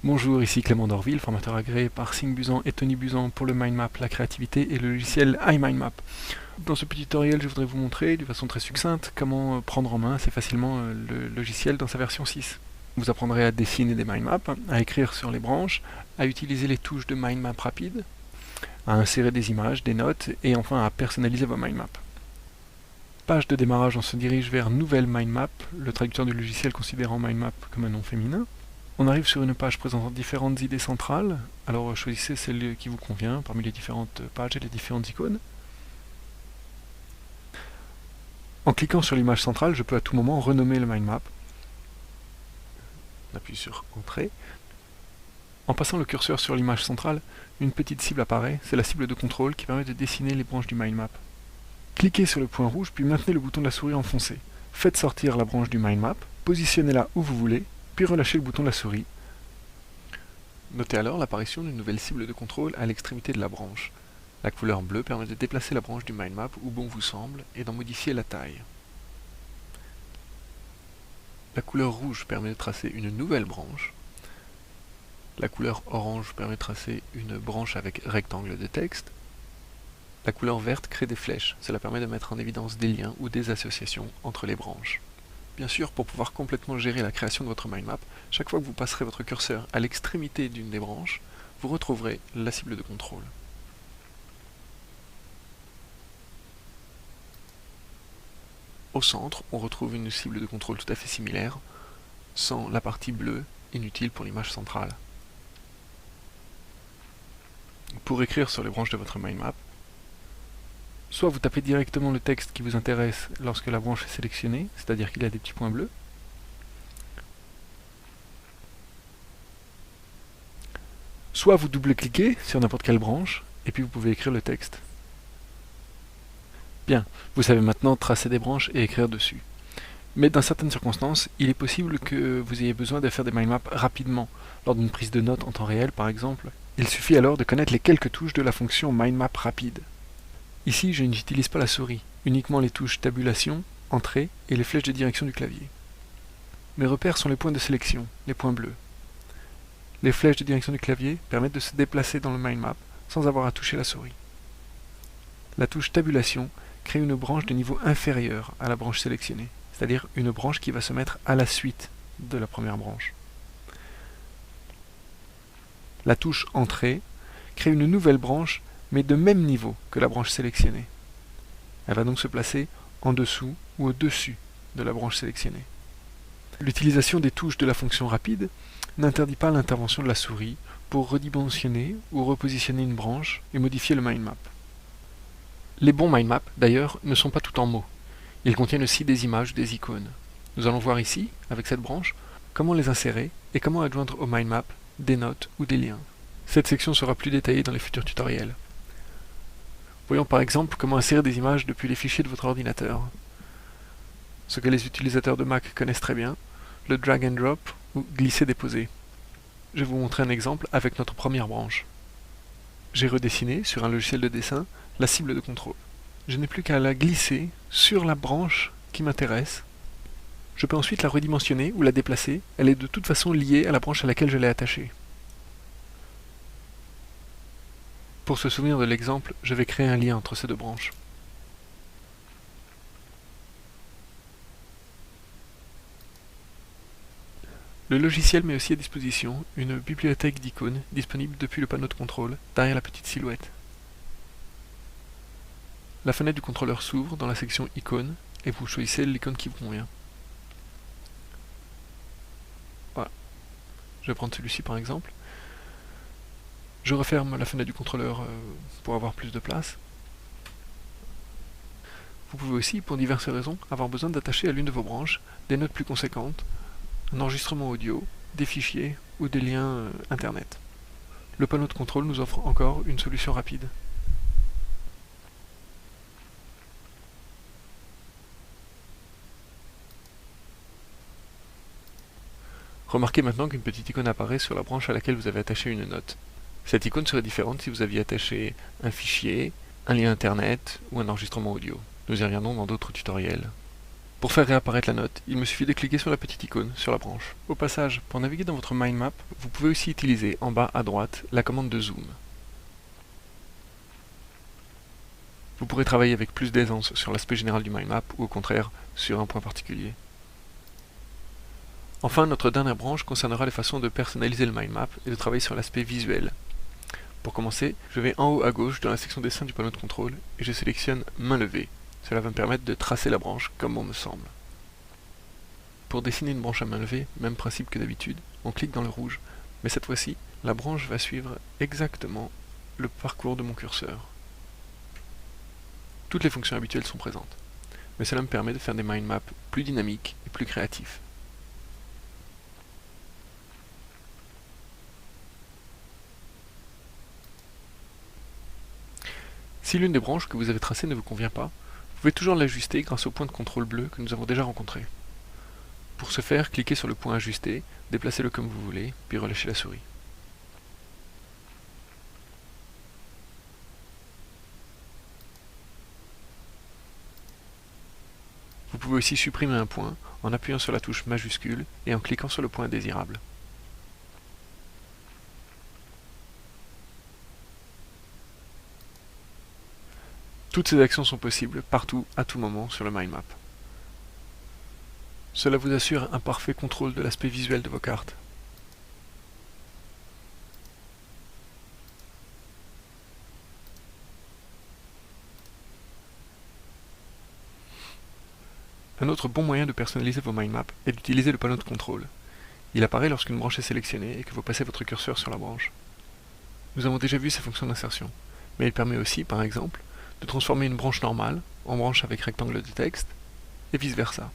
Bonjour, ici Clément Dorville, formateur agréé par Signe Buzan et Tony Buzan pour le mindmap, la créativité et le logiciel iMindMap. Dans ce petit tutoriel, je voudrais vous montrer de façon très succincte comment prendre en main assez facilement le logiciel dans sa version 6. Vous apprendrez à dessiner des mindmaps, à écrire sur les branches, à utiliser les touches de mindmap rapide, à insérer des images, des notes et enfin à personnaliser vos mindmaps. Page de démarrage, on se dirige vers Nouvelle mindmap, le traducteur du logiciel considérant mindmap comme un nom féminin. On arrive sur une page présentant différentes idées centrales, alors choisissez celle qui vous convient parmi les différentes pages et les différentes icônes. En cliquant sur l'image centrale, je peux à tout moment renommer le mindmap. On appuie sur Entrée. En passant le curseur sur l'image centrale, une petite cible apparaît, c'est la cible de contrôle qui permet de dessiner les branches du mindmap. Cliquez sur le point rouge, puis maintenez le bouton de la souris enfoncé. Faites sortir la branche du mindmap, positionnez-la où vous voulez, puis relâchez le bouton de la souris. Notez alors l'apparition d'une nouvelle cible de contrôle à l'extrémité de la branche. La couleur bleue permet de déplacer la branche du mindmap où bon vous semble et d'en modifier la taille. La couleur rouge permet de tracer une nouvelle branche. La couleur orange permet de tracer une branche avec rectangle de texte. La couleur verte crée des flèches, cela permet de mettre en évidence des liens ou des associations entre les branches. Bien sûr, pour pouvoir complètement gérer la création de votre mindmap, chaque fois que vous passerez votre curseur à l'extrémité d'une des branches, vous retrouverez la cible de contrôle. Au centre, on retrouve une cible de contrôle tout à fait similaire, sans la partie bleue, inutile pour l'image centrale. Pour écrire sur les branches de votre mindmap, soit vous tapez directement le texte qui vous intéresse lorsque la branche est sélectionnée, c'est-à-dire qu'il y a des petits points bleus. Soit vous double-cliquez sur n'importe quelle branche, et puis vous pouvez écrire le texte. Bien, vous savez maintenant tracer des branches et écrire dessus. Mais dans certaines circonstances, il est possible que vous ayez besoin de faire des mindmaps rapidement, lors d'une prise de notes en temps réel par exemple. Il suffit alors de connaître les quelques touches de la fonction mindmap rapide. Ici, je n'utilise pas la souris, uniquement les touches tabulation, entrée et les flèches de direction du clavier. Mes repères sont les points de sélection, les points bleus. Les flèches de direction du clavier permettent de se déplacer dans le mindmap sans avoir à toucher la souris. La touche tabulation crée une branche de niveau inférieur à la branche sélectionnée, c'est-à-dire une branche qui va se mettre à la suite de la première branche. La touche entrée crée une nouvelle branche mais de même niveau que la branche sélectionnée. Elle va donc se placer en dessous ou au-dessus de la branche sélectionnée. L'utilisation des touches de la fonction rapide n'interdit pas l'intervention de la souris pour redimensionner ou repositionner une branche et modifier le mindmap. Les bons mindmaps, d'ailleurs, ne sont pas tout en mots. Ils contiennent aussi des images ou des icônes. Nous allons voir ici, avec cette branche, comment les insérer et comment adjoindre au mindmap des notes ou des liens. Cette section sera plus détaillée dans les futurs tutoriels. Voyons par exemple comment insérer des images depuis les fichiers de votre ordinateur. Ce que les utilisateurs de Mac connaissent très bien, le drag and drop ou glisser-déposer. Je vais vous montrer un exemple avec notre première branche. J'ai redessiné, sur un logiciel de dessin, la cible de contrôle. Je n'ai plus qu'à la glisser sur la branche qui m'intéresse. Je peux ensuite la redimensionner ou la déplacer, elle est de toute façon liée à la branche à laquelle je l'ai attachée. Pour se souvenir de l'exemple, je vais créer un lien entre ces deux branches. Le logiciel met aussi à disposition une bibliothèque d'icônes disponible depuis le panneau de contrôle, derrière la petite silhouette. La fenêtre du contrôleur s'ouvre dans la section icônes et vous choisissez l'icône qui vous convient. Voilà. Je vais prendre celui-ci par exemple. Je referme la fenêtre du contrôleur pour avoir plus de place. Vous pouvez aussi, pour diverses raisons, avoir besoin d'attacher à l'une de vos branches des notes plus conséquentes, un enregistrement audio, des fichiers ou des liens internet. Le panneau de contrôle nous offre encore une solution rapide. Remarquez maintenant qu'une petite icône apparaît sur la branche à laquelle vous avez attaché une note. Cette icône serait différente si vous aviez attaché un fichier, un lien internet ou un enregistrement audio. Nous y reviendrons dans d'autres tutoriels. Pour faire réapparaître la note, il me suffit de cliquer sur la petite icône sur la branche. Au passage, pour naviguer dans votre mind map, vous pouvez aussi utiliser en bas à droite la commande de zoom. Vous pourrez travailler avec plus d'aisance sur l'aspect général du mind map ou au contraire sur un point particulier. Enfin, notre dernière branche concernera les façons de personnaliser le mind map et de travailler sur l'aspect visuel. Pour commencer, je vais en haut à gauche dans la section dessin du panneau de contrôle et je sélectionne main levée. Cela va me permettre de tracer la branche comme bon me semble. Pour dessiner une branche à main levée, même principe que d'habitude, on clique dans le rouge, mais cette fois-ci, la branche va suivre exactement le parcours de mon curseur. Toutes les fonctions habituelles sont présentes, mais cela me permet de faire des mind maps plus dynamiques et plus créatifs. Si l'une des branches que vous avez tracées ne vous convient pas, vous pouvez toujours l'ajuster grâce au point de contrôle bleu que nous avons déjà rencontré. Pour ce faire, cliquez sur le point ajusté, déplacez-le comme vous voulez, puis relâchez la souris. Vous pouvez aussi supprimer un point en appuyant sur la touche majuscule et en cliquant sur le point désirable. Toutes ces actions sont possibles partout, à tout moment sur le mind map. Cela vous assure un parfait contrôle de l'aspect visuel de vos cartes. Un autre bon moyen de personnaliser vos mind maps est d'utiliser le panneau de contrôle. Il apparaît lorsqu'une branche est sélectionnée et que vous passez votre curseur sur la branche. Nous avons déjà vu ces fonctions d'insertion, mais il permet aussi, par exemple, de transformer une branche normale en branche avec rectangle de texte, et vice-versa.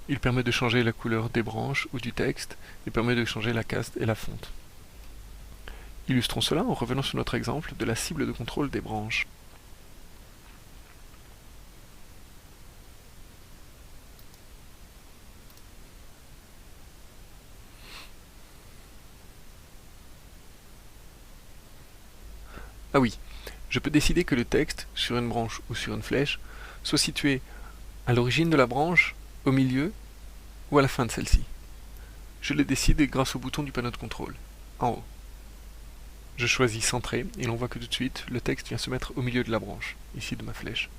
Il permet de changer la couleur des branches ou du texte, et permet de changer la caste et la fonte. Illustrons cela en revenant sur notre exemple de la cible de contrôle des branches. Ah oui, je peux décider que le texte, sur une branche ou sur une flèche, soit situé à l'origine de la branche, au milieu ou à la fin de celle-ci. Je le décide grâce au bouton du panneau de contrôle, en haut. Je choisis centrer et l'on voit que tout de suite, le texte vient se mettre au milieu de la branche, ici de ma flèche.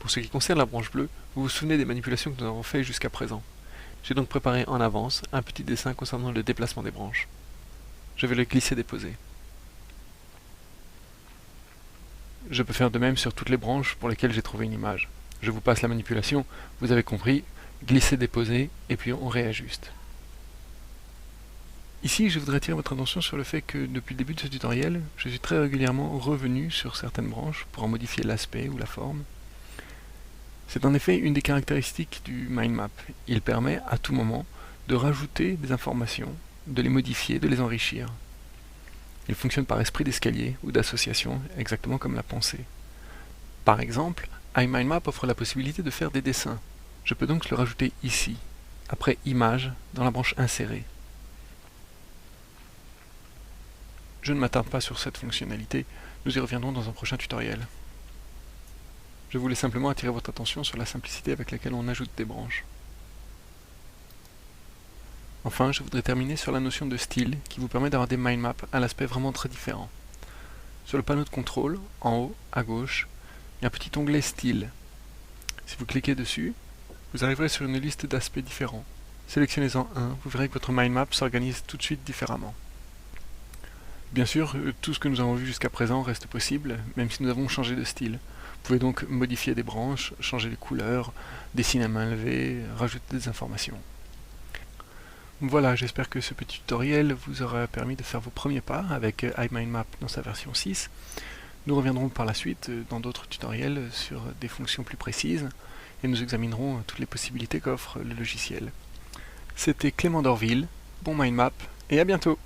Pour ce qui concerne la branche bleue, vous vous souvenez des manipulations que nous avons faites jusqu'à présent. J'ai donc préparé en avance un petit dessin concernant le déplacement des branches. Je vais le glisser-déposer. Je peux faire de même sur toutes les branches pour lesquelles j'ai trouvé une image. Je vous passe la manipulation, vous avez compris, glisser-déposer, et puis on réajuste. Ici, je voudrais attirer votre attention sur le fait que depuis le début de ce tutoriel, je suis très régulièrement revenu sur certaines branches pour en modifier l'aspect ou la forme. C'est en effet une des caractéristiques du mind map. Il permet à tout moment de rajouter des informations, de les modifier, de les enrichir. Il fonctionne par esprit d'escalier ou d'association, exactement comme la pensée. Par exemple, iMindMap offre la possibilité de faire des dessins. Je peux donc le rajouter ici, après Images, dans la branche Insérée. Je ne m'attarde pas sur cette fonctionnalité, nous y reviendrons dans un prochain tutoriel. Je voulais simplement attirer votre attention sur la simplicité avec laquelle on ajoute des branches. Enfin, je voudrais terminer sur la notion de style qui vous permet d'avoir des mind maps à l'aspect vraiment très différent. Sur le panneau de contrôle, en haut, à gauche, il y a un petit onglet style. Si vous cliquez dessus, vous arriverez sur une liste d'aspects différents. Sélectionnez-en un, vous verrez que votre mind map s'organise tout de suite différemment. Bien sûr, tout ce que nous avons vu jusqu'à présent reste possible, même si nous avons changé de style. Vous pouvez donc modifier des branches, changer les couleurs, dessiner à main levée, rajouter des informations. Voilà, j'espère que ce petit tutoriel vous aura permis de faire vos premiers pas avec iMindMap dans sa version 6. Nous reviendrons par la suite dans d'autres tutoriels sur des fonctions plus précises et nous examinerons toutes les possibilités qu'offre le logiciel. C'était Clément d'Orville, bon mindmap et à bientôt!